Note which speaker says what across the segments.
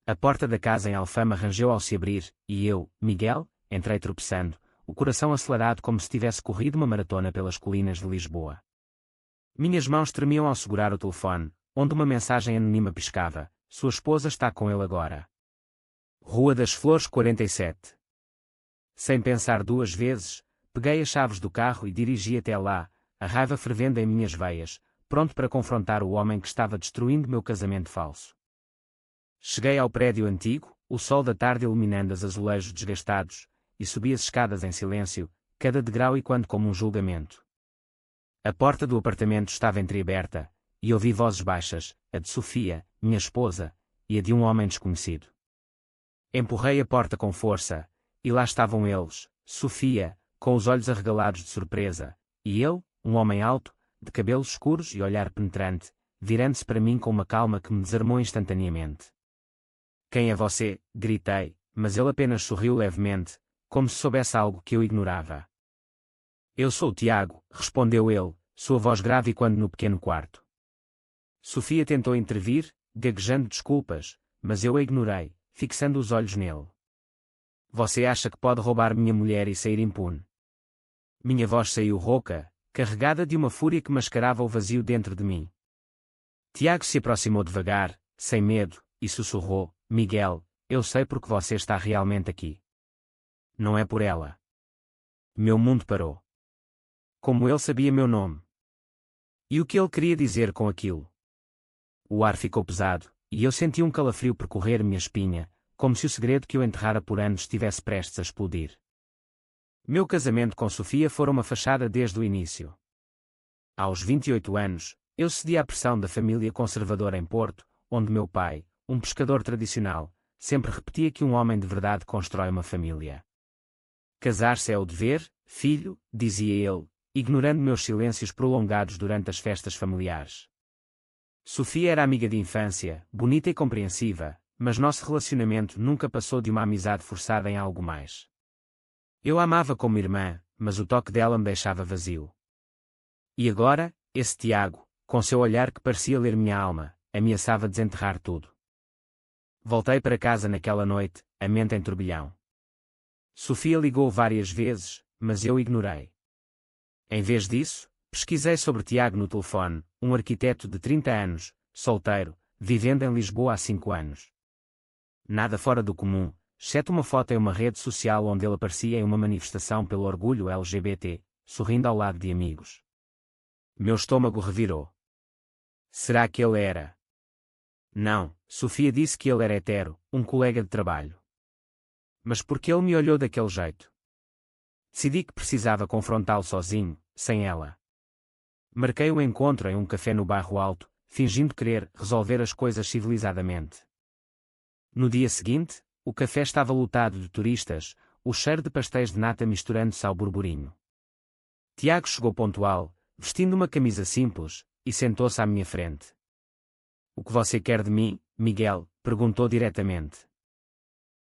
Speaker 1: A porta da casa em Alfama rangeu ao se abrir, e eu, Miguel, entrei tropeçando, o coração acelerado como se tivesse corrido uma maratona pelas colinas de Lisboa. Minhas mãos tremiam ao segurar o telefone, onde uma mensagem anônima piscava: sua esposa está com ele agora. Rua das Flores 47. Sem pensar duas vezes, peguei as chaves do carro e dirigi até lá, a raiva fervendo em minhas veias, pronto para confrontar o homem que estava destruindo meu casamento falso. Cheguei ao prédio antigo, o sol da tarde iluminando os azulejos desgastados, e subi as escadas em silêncio, cada degrau ecoando como um julgamento. A porta do apartamento estava entreaberta, e ouvi vozes baixas, a de Sofia, minha esposa, e a de um homem desconhecido. Empurrei a porta com força, e lá estavam eles, Sofia, com os olhos arregalados de surpresa, e ele, um homem alto, de cabelos escuros e olhar penetrante, virando-se para mim com uma calma que me desarmou instantaneamente. Quem é você? Gritei, mas ele apenas sorriu levemente, como se soubesse algo que eu ignorava. Eu sou o Tiago, respondeu ele, sua voz grave ecoando no pequeno quarto. Sofia tentou intervir, gaguejando desculpas, mas eu a ignorei, fixando os olhos nele. Você acha que pode roubar minha mulher e sair impune? Minha voz saiu rouca, carregada de uma fúria que mascarava o vazio dentro de mim. Tiago se aproximou devagar, sem medo, e sussurrou: Miguel, eu sei porque você está realmente aqui. Não é por ela. Meu mundo parou. Como ele sabia meu nome? E o que ele queria dizer com aquilo? O ar ficou pesado, e eu senti um calafrio percorrer minha espinha, como se o segredo que eu enterrara por anos estivesse prestes a explodir. Meu casamento com Sofia fora uma fachada desde o início. Aos 28 anos, eu cedi à pressão da família conservadora em Porto, onde meu pai, um pescador tradicional, sempre repetia que um homem de verdade constrói uma família. Casar-se é o dever, filho, dizia ele, ignorando meus silêncios prolongados durante as festas familiares. Sofia era amiga de infância, bonita e compreensiva, mas nosso relacionamento nunca passou de uma amizade forçada em algo mais. Eu a amava como irmã, mas o toque dela me deixava vazio. E agora, esse Tiago, com seu olhar que parecia ler minha alma, ameaçava desenterrar tudo. Voltei para casa naquela noite, a mente em turbilhão. Sofia ligou várias vezes, mas eu ignorei. Em vez disso, pesquisei sobre Tiago no telefone, um arquiteto de 30 anos, solteiro, vivendo em Lisboa há 5 anos. Nada fora do comum, exceto uma foto em uma rede social onde ele aparecia em uma manifestação pelo orgulho LGBT, sorrindo ao lado de amigos. Meu estômago revirou. Será que ele era? Não, Sofia disse que ele era hetero, um colega de trabalho. Mas por que ele me olhou daquele jeito? Decidi que precisava confrontá-lo sozinho, sem ela. Marquei um encontro em um café no Bairro Alto, fingindo querer resolver as coisas civilizadamente. No dia seguinte, o café estava lotado de turistas, o cheiro de pastéis de nata misturando-se ao burburinho. Tiago chegou pontual, vestindo uma camisa simples, e sentou-se à minha frente. O que você quer de mim, Miguel? Perguntou diretamente.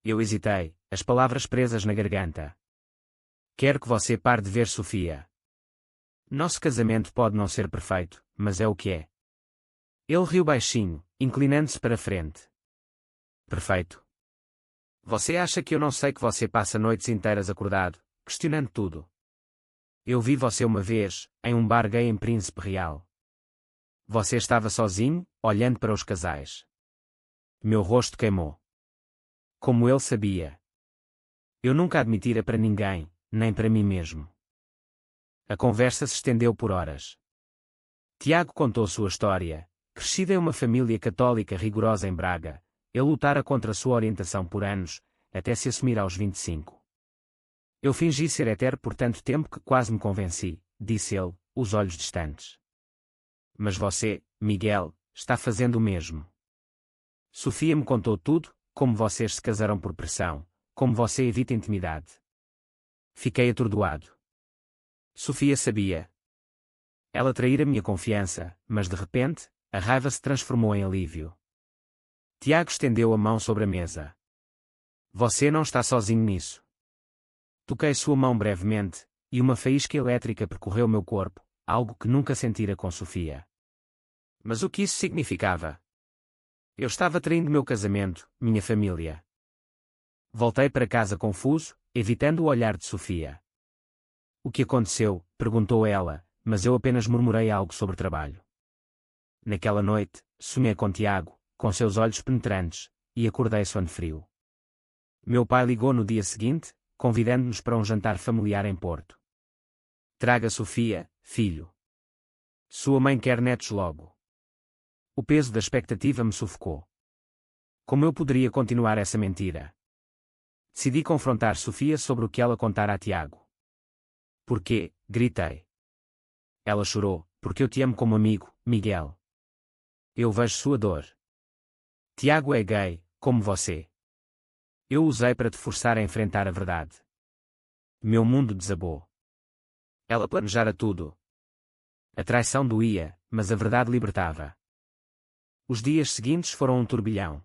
Speaker 1: Eu hesitei, as palavras presas na garganta. Quero que você pare de ver Sofia. Nosso casamento pode não ser perfeito, mas é o que é. Ele riu baixinho, inclinando-se para a frente. Perfeito. Você acha que eu não sei que você passa noites inteiras acordado, questionando tudo? Eu vi você uma vez, em um bar gay em Príncipe Real. Você estava sozinho, olhando para os casais. Meu rosto queimou. Como ele sabia. Eu nunca admitira para ninguém, nem para mim mesmo. A conversa se estendeu por horas. Tiago contou sua história. Crescido em uma família católica rigorosa em Braga, ele lutara contra sua orientação por anos, até se assumir aos 25. Eu fingi ser hetero por tanto tempo que quase me convenci, disse ele, os olhos distantes. Mas você, Miguel, está fazendo o mesmo. Sofia me contou tudo, como vocês se casaram por pressão, como você evita intimidade. Fiquei atordoado. Sofia sabia. Ela traíra minha confiança, mas de repente, a raiva se transformou em alívio. Tiago estendeu a mão sobre a mesa. Você não está sozinho nisso. Toquei sua mão brevemente, e uma faísca elétrica percorreu meu corpo, algo que nunca sentira com Sofia. Mas o que isso significava? Eu estava traindo meu casamento, minha família. Voltei para casa confuso, evitando o olhar de Sofia. O que aconteceu? Perguntou ela, mas eu apenas murmurei algo sobre trabalho. Naquela noite, sonhei com Tiago, com seus olhos penetrantes, e acordei sono frio. Meu pai ligou no dia seguinte, convidando-nos para um jantar familiar em Porto. Traga Sofia, filho. Sua mãe quer netos logo. O peso da expectativa me sufocou. Como eu poderia continuar essa mentira? Decidi confrontar Sofia sobre o que ela contara a Tiago. Por quê? Gritei. Ela chorou, porque eu te amo como amigo, Miguel. Eu vejo sua dor. Tiago é gay, como você. Eu usei para te forçar a enfrentar a verdade. Meu mundo desabou. Ela planejara tudo. A traição doía, mas a verdade libertava. Os dias seguintes foram um turbilhão.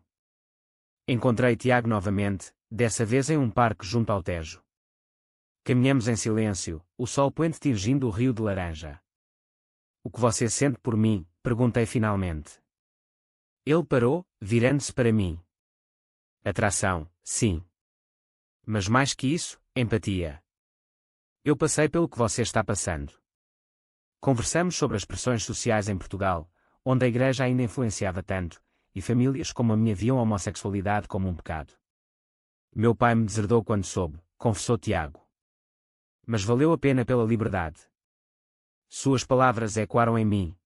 Speaker 1: Encontrei Tiago novamente, dessa vez em um parque junto ao Tejo. Caminhamos em silêncio, o sol poente tingindo o rio de laranja. O que você sente por mim? Perguntei finalmente. Ele parou, virando-se para mim. Atração, sim. Mas mais que isso, empatia. Eu passei pelo que você está passando. Conversamos sobre as pressões sociais em Portugal, onde a igreja ainda influenciava tanto, e famílias como a minha viam a homossexualidade como um pecado. Meu pai me deserdou quando soube, confessou Tiago. Mas valeu a pena pela liberdade. Suas palavras ecoaram em mim.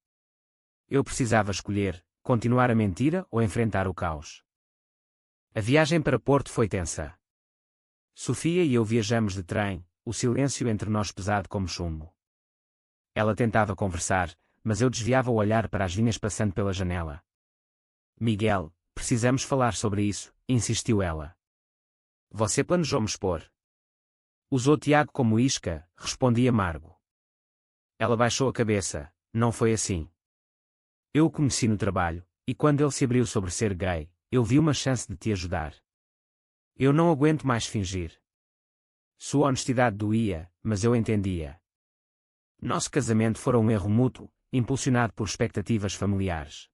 Speaker 1: Eu precisava escolher, continuar a mentira ou enfrentar o caos. A viagem para Porto foi tensa. Sofia e eu viajamos de trem, o silêncio entre nós pesado como chumbo. Ela tentava conversar, mas eu desviava o olhar para as vinhas passando pela janela. Miguel, precisamos falar sobre isso, insistiu ela. Você planejou me expor. Usou Tiago como isca, respondi amargo. Ela baixou a cabeça, não foi assim. Eu o conheci no trabalho, e quando ele se abriu sobre ser gay, eu vi uma chance de te ajudar. Eu não aguento mais fingir. Sua honestidade doía, mas eu entendia. Nosso casamento fora um erro mútuo, impulsionado por expectativas familiares.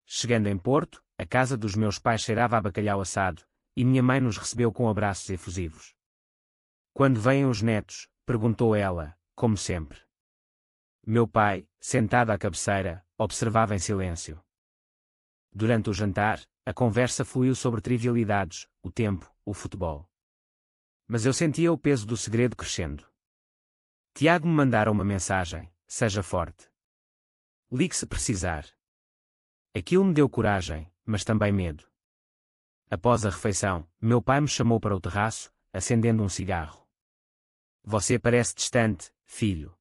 Speaker 1: Chegando em Porto, a casa dos meus pais cheirava a bacalhau assado, e minha mãe nos recebeu com abraços efusivos. Quando vêm os netos? Perguntou ela, como sempre. Meu pai, sentado à cabeceira, observava em silêncio. Durante o jantar, a conversa fluiu sobre trivialidades, o tempo, o futebol. Mas eu sentia o peso do segredo crescendo. Tiago me mandara uma mensagem: seja forte. Ligue se precisar. Aquilo me deu coragem, mas também medo. Após a refeição, meu pai me chamou para o terraço, acendendo um cigarro. Você parece distante, filho.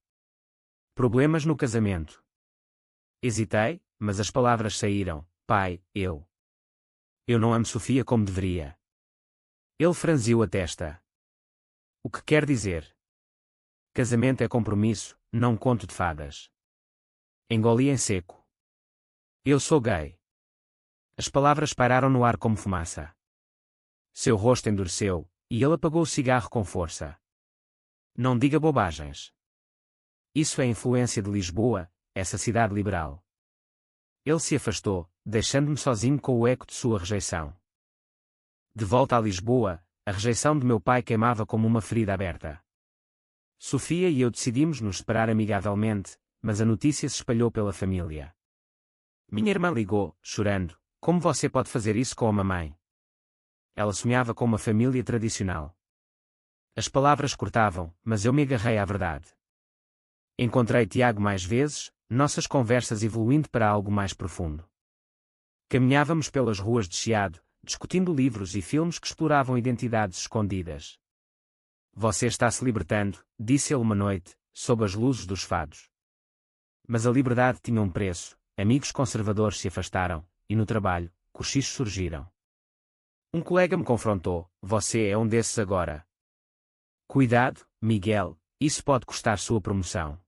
Speaker 1: Problemas no casamento. Hesitei, mas as palavras saíram: pai, eu. Eu não amo Sofia como deveria. Ele franziu a testa. O que quer dizer? Casamento é compromisso, não conto de fadas. Engoli em seco. Eu sou gay. As palavras pairaram no ar como fumaça. Seu rosto endureceu, e ele apagou o cigarro com força. Não diga bobagens. Isso é influência de Lisboa, essa cidade liberal. Ele se afastou, deixando-me sozinho com o eco de sua rejeição. De volta a Lisboa, a rejeição de meu pai queimava como uma ferida aberta. Sofia e eu decidimos nos separar amigavelmente, mas a notícia se espalhou pela família. Minha irmã ligou, chorando: como você pode fazer isso com a mamãe? Ela sonhava com uma família tradicional. As palavras cortavam, mas eu me agarrei à verdade. Encontrei Tiago mais vezes, nossas conversas evoluindo para algo mais profundo. Caminhávamos pelas ruas de Chiado, discutindo livros e filmes que exploravam identidades escondidas. Você está se libertando, disse ele uma noite, sob as luzes dos fados. Mas a liberdade tinha um preço, amigos conservadores se afastaram, e no trabalho, cochichos surgiram. Um colega me confrontou: você é um desses agora. Cuidado, Miguel, isso pode custar sua promoção.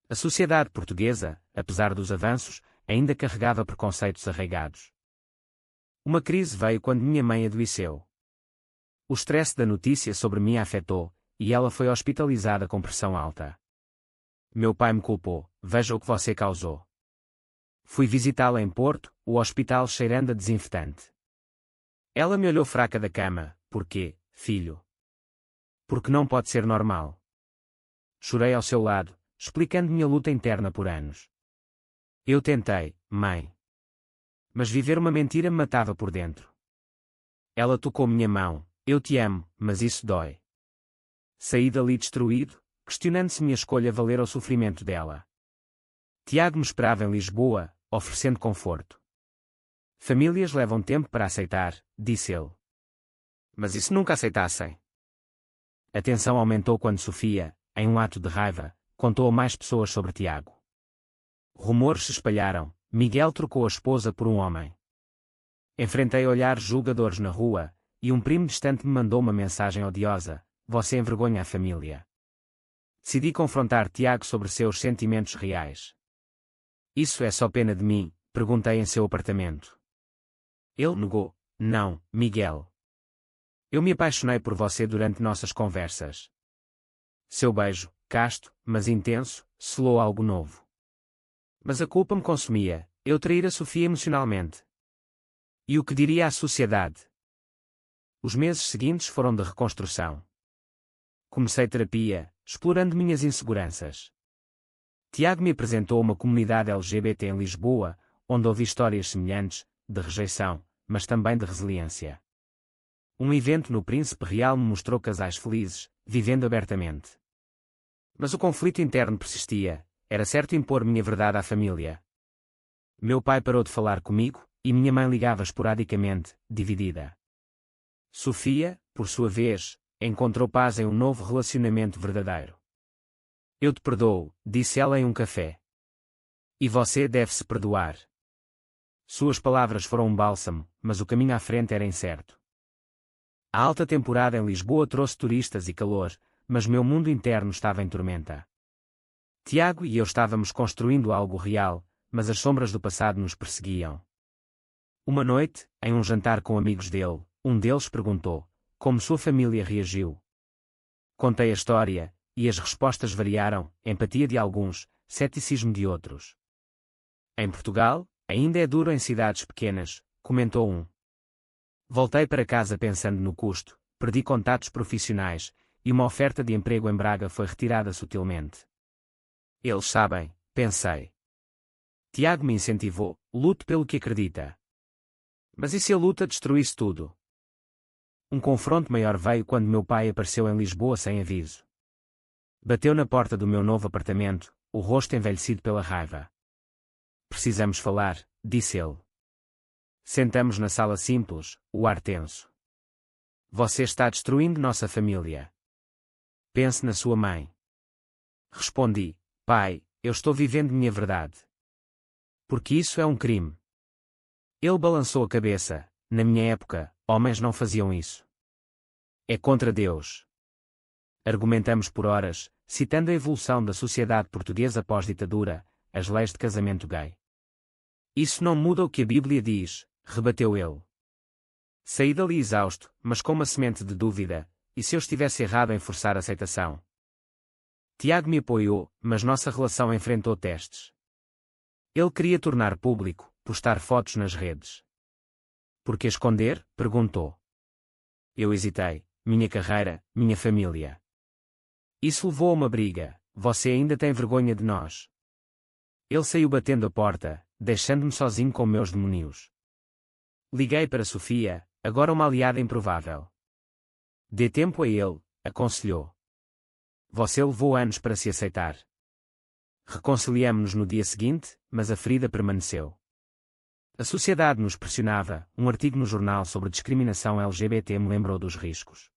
Speaker 1: A sociedade portuguesa, apesar dos avanços, ainda carregava preconceitos arraigados. Uma crise veio quando minha mãe adoeceu. O estresse da notícia sobre mim a afetou, e ela foi hospitalizada com pressão alta. Meu pai me culpou: veja o que você causou. Fui visitá-la em Porto, o hospital cheirando a desinfetante. Ela me olhou fraca da cama. Porquê, filho? Porque não pode ser normal. Chorei ao seu lado, explicando minha luta interna por anos. Eu tentei, mãe. Mas viver uma mentira me matava por dentro. Ela tocou minha mão. Eu te amo, mas isso dói. Saí dali destruído, questionando se minha escolha valera o sofrimento dela. Tiago me esperava em Lisboa, oferecendo conforto. Famílias levam tempo para aceitar, disse ele. Mas e se nunca aceitassem? A tensão aumentou quando Sofia, em um ato de raiva, contou a mais pessoas sobre Tiago. Rumores se espalharam. Miguel trocou a esposa por um homem. Enfrentei olhares julgadores na rua, e um primo distante me mandou uma mensagem odiosa: você envergonha a família. Decidi confrontar Tiago sobre seus sentimentos reais. Isso é só pena de mim? Perguntei em seu apartamento. Ele negou. Não, Miguel. Eu me apaixonei por você durante nossas conversas. Seu beijo, casto, mas intenso, selou algo novo. Mas a culpa me consumia. Eu traíra Sofia emocionalmente. E o que diria a sociedade? Os meses seguintes foram de reconstrução. Comecei terapia, explorando minhas inseguranças. Tiago me apresentou uma comunidade LGBT em Lisboa, onde ouvi histórias semelhantes, de rejeição, mas também de resiliência. Um evento no Príncipe Real me mostrou casais felizes, vivendo abertamente. Mas o conflito interno persistia. Era certo impor minha verdade à família. Meu pai parou de falar comigo, e minha mãe ligava esporadicamente, dividida. Sofia, por sua vez, encontrou paz em um novo relacionamento verdadeiro. Eu te perdoo, disse ela em um café. E você deve-se perdoar. Suas palavras foram um bálsamo, mas o caminho à frente era incerto. A alta temporada em Lisboa trouxe turistas e calor, mas meu mundo interno estava em tormenta. Tiago e eu estávamos construindo algo real, mas as sombras do passado nos perseguiam. Uma noite, em um jantar com amigos dele, um deles perguntou como sua família reagiu. Contei a história, e as respostas variaram, empatia de alguns, ceticismo de outros. Em Portugal, ainda é duro em cidades pequenas, comentou um. Voltei para casa pensando no custo, perdi contatos profissionais, e uma oferta de emprego em Braga foi retirada sutilmente. Eles sabem, pensei. Tiago me incentivou, lute pelo que acredita. Mas e se a luta destruísse tudo? Um confronto maior veio quando meu pai apareceu em Lisboa sem aviso. Bateu na porta do meu novo apartamento, o rosto envelhecido pela raiva. Precisamos falar, disse ele. Sentamos na sala simples, o ar tenso. Você está destruindo nossa família. Pense na sua mãe. Respondi, pai, eu estou vivendo minha verdade. Porque isso é um crime. Ele balançou a cabeça. Na minha época, homens não faziam isso. É contra Deus. Argumentamos por horas, citando a evolução da sociedade portuguesa pós-ditadura, as leis de casamento gay. Isso não muda o que a Bíblia diz, rebateu ele. Saí dali exausto, mas com uma semente de dúvida, e se eu estivesse errado em forçar a aceitação? Tiago me apoiou, mas nossa relação enfrentou testes. Ele queria tornar público, postar fotos nas redes. Por que esconder? Perguntou. Eu hesitei. Minha carreira, minha família. Isso levou a uma briga. Você ainda tem vergonha de nós. Ele saiu batendo a porta, deixando-me sozinho com meus demónios. Liguei para Sofia, agora uma aliada improvável. Dê tempo a ele, aconselhou. Você levou anos para se aceitar. Reconciliamo-nos no dia seguinte, mas a ferida permaneceu. A sociedade nos pressionava. Um artigo no jornal sobre discriminação LGBT me lembrou dos riscos.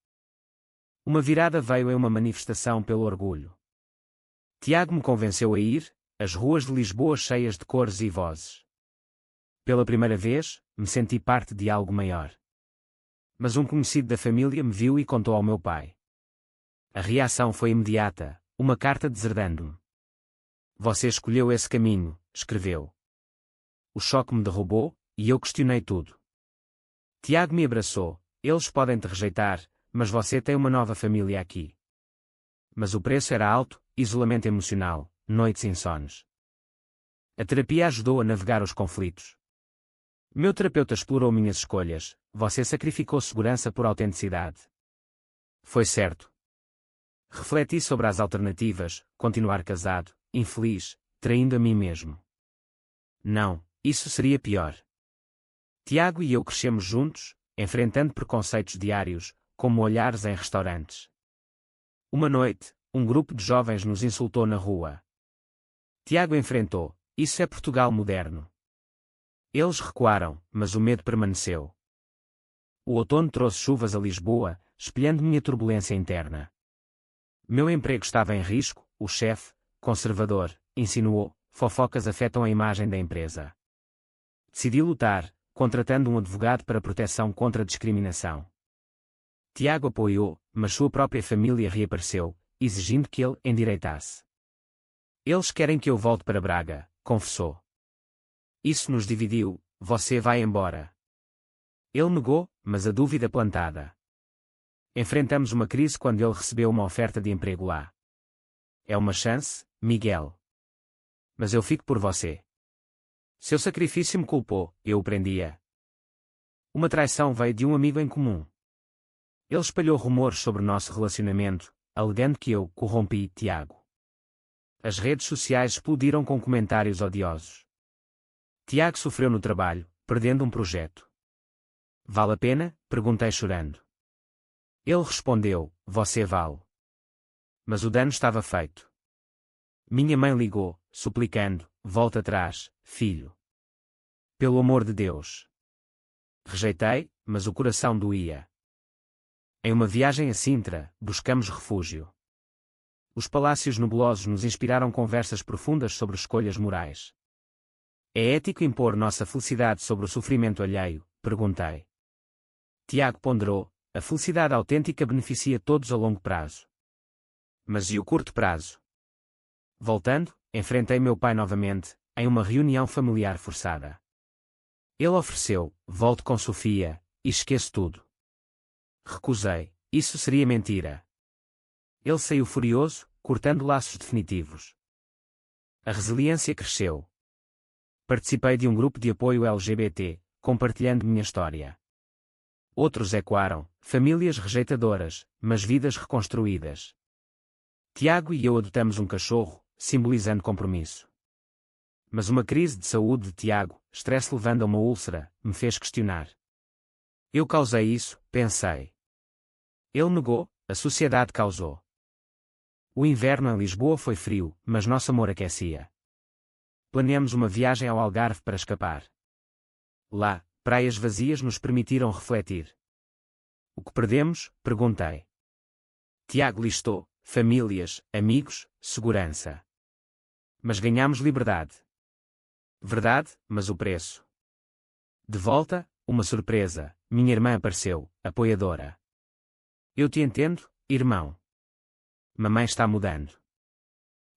Speaker 1: Uma virada veio em uma manifestação pelo orgulho. Tiago me convenceu a ir, as ruas de Lisboa cheias de cores e vozes. Pela primeira vez, me senti parte de algo maior. Mas um conhecido da família me viu e contou ao meu pai. A reação foi imediata, uma carta deserdando-me. Você escolheu esse caminho, escreveu. O choque me derrubou, e eu questionei tudo. Tiago me abraçou. Eles podem te rejeitar, mas você tem uma nova família aqui. Mas o preço era alto, isolamento emocional, noites insones. A terapia ajudou a navegar os conflitos. Meu terapeuta explorou minhas escolhas. Você sacrificou segurança por autenticidade. Foi certo. Refleti sobre as alternativas: continuar casado, infeliz, traindo a mim mesmo. Não, isso seria pior. Tiago e eu crescemos juntos, enfrentando preconceitos diários, como olhares em restaurantes. Uma noite, um grupo de jovens nos insultou na rua. Tiago enfrentou: isso é Portugal moderno. Eles recuaram, mas o medo permaneceu. O outono trouxe chuvas a Lisboa, espelhando minha turbulência interna. Meu emprego estava em risco, o chefe, conservador, insinuou: fofocas afetam a imagem da empresa. Decidi lutar, contratando um advogado para proteção contra a discriminação. Tiago apoiou, mas sua própria família reapareceu, exigindo que ele endireitasse. Eles querem que eu volte para Braga, confessou. Isso nos dividiu: você vai embora. Ele negou, mas a dúvida plantada. Enfrentamos uma crise quando ele recebeu uma oferta de emprego lá. É uma chance, Miguel. Mas eu fico por você. Seu sacrifício me culpou, eu o prendia. Uma traição veio de um amigo em comum. Ele espalhou rumores sobre nosso relacionamento, alegando que eu corrompi Tiago. As redes sociais explodiram com comentários odiosos. Tiago sofreu no trabalho, perdendo um projeto. Vale a pena? Perguntei chorando. Ele respondeu: você vale. Mas o dano estava feito. Minha mãe ligou, suplicando: volta atrás, filho. Pelo amor de Deus. Rejeitei, mas o coração doía. Em uma viagem a Sintra, buscamos refúgio. Os palácios nebulosos nos inspiraram conversas profundas sobre escolhas morais. É ético impor nossa felicidade sobre o sofrimento alheio? Perguntei. Tiago ponderou: a felicidade autêntica beneficia todos a longo prazo. Mas e o curto prazo? Voltando, enfrentei meu pai novamente, em uma reunião familiar forçada. Ele ofereceu: volte com Sofia, e esqueço tudo. Recusei: isso seria mentira. Ele saiu furioso, cortando laços definitivos. A resiliência cresceu. Participei de um grupo de apoio LGBT, compartilhando minha história. Outros ecoaram: famílias rejeitadoras, mas vidas reconstruídas. Tiago e eu adotamos um cachorro, simbolizando compromisso. Mas uma crise de saúde de Tiago, estresse levando a uma úlcera, me fez questionar. Eu causei isso, pensei. Ele negou: a sociedade causou. O inverno em Lisboa foi frio, mas nosso amor aquecia. Planeamos uma viagem ao Algarve para escapar. Lá, praias vazias nos permitiram refletir. O que perdemos? Perguntei. Tiago listou: famílias, amigos, segurança. Mas ganhamos liberdade. Verdade, mas o preço. De volta, uma surpresa: minha irmã apareceu, apoiadora. Eu te entendo, irmão. Mamãe está mudando.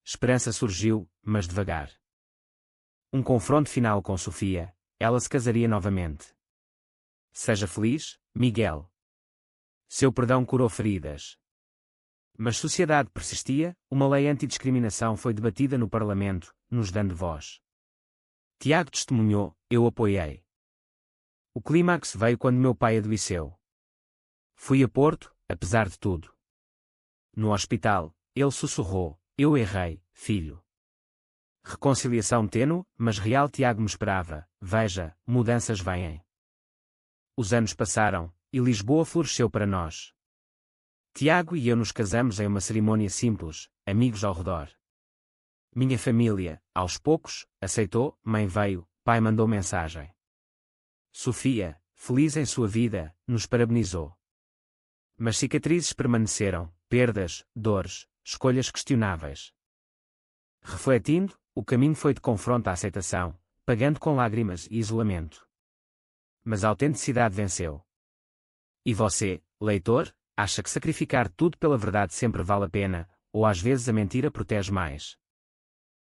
Speaker 1: Esperança surgiu, mas devagar. Um confronto final com Sofia: ela se casaria novamente. Seja feliz, Miguel. Seu perdão curou feridas. Mas sociedade persistia, uma lei antidiscriminação foi debatida no Parlamento, nos dando voz. Tiago testemunhou, eu apoiei. O clímax veio quando meu pai adoeceu. Fui a Porto, apesar de tudo. No hospital, ele sussurrou: eu errei, filho. Reconciliação tênue, mas real. Tiago me esperava: veja, mudanças vêm. Os anos passaram, e Lisboa floresceu para nós. Tiago e eu nos casamos em uma cerimônia simples, amigos ao redor. Minha família, aos poucos, aceitou, mãe veio, pai mandou mensagem. Sofia, feliz em sua vida, nos parabenizou. Mas cicatrizes permaneceram, perdas, dores, escolhas questionáveis. Refletindo, o caminho foi de confronto à aceitação, pagando com lágrimas e isolamento. Mas a autenticidade venceu. E você, leitor, acha que sacrificar tudo pela verdade sempre vale a pena, ou às vezes a mentira protege mais?